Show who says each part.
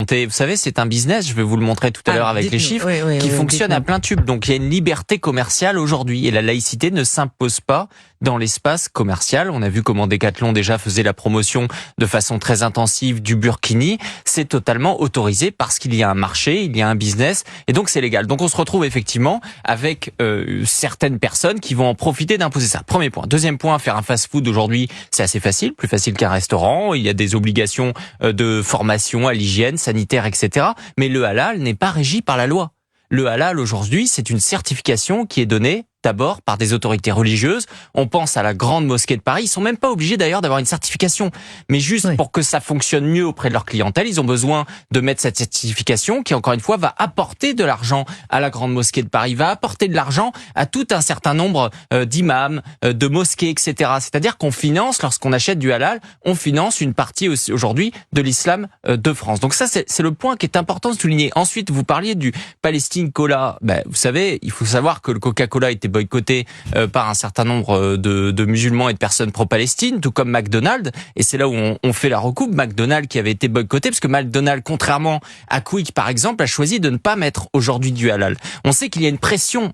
Speaker 1: santé. Vous savez, c'est un business, je vais vous le montrer tout à l'heure avec les chiffres, qui fonctionne à plein tube. Donc il y a une liberté commerciale aujourd'hui et la laïcité ne s'impose pas dans l'espace commercial. On a vu comment Decathlon déjà faisait la promotion de façon très intensive du burkini. C'est totalement autorisé parce qu'il y a un marché, il y a un business et donc c'est légal. Donc on se retrouve effectivement avec certaines personnes qui vont en profiter d'imposer ça. Premier point. Deuxième point, faire un fast-food aujourd'hui, c'est assez facile, plus facile qu'un restaurant. Il y a des obligations de formation à l'hygiène, sanitaire, etc. Mais le halal n'est pas régi par la loi. Le halal aujourd'hui, c'est une certification qui est donnée d'abord par des autorités religieuses. On pense à la Grande Mosquée de Paris. Ils sont même pas obligés d'ailleurs d'avoir une certification. Mais juste pour que ça fonctionne mieux auprès de leur clientèle, ils ont besoin de mettre cette certification qui, encore une fois, va apporter de l'argent à la Grande Mosquée de Paris, va apporter de l'argent à tout un certain nombre d'imams, de mosquées, etc. C'est-à-dire qu'on finance, lorsqu'on achète du halal, on finance une partie aussi aujourd'hui de l'islam de France. Donc ça, c'est le point qui est important de souligner. Ensuite, vous parliez du Palestine Cola. Vous savez, il faut savoir que le Coca-Cola a été boycotté par un certain nombre de musulmans et de personnes pro-Palestine, tout comme McDonald's. Et c'est là où on fait la recoupe. McDonald's qui avait été boycotté, parce que McDonald's, contrairement à Quick par exemple, a choisi de ne pas mettre aujourd'hui du halal. On sait qu'il y a une pression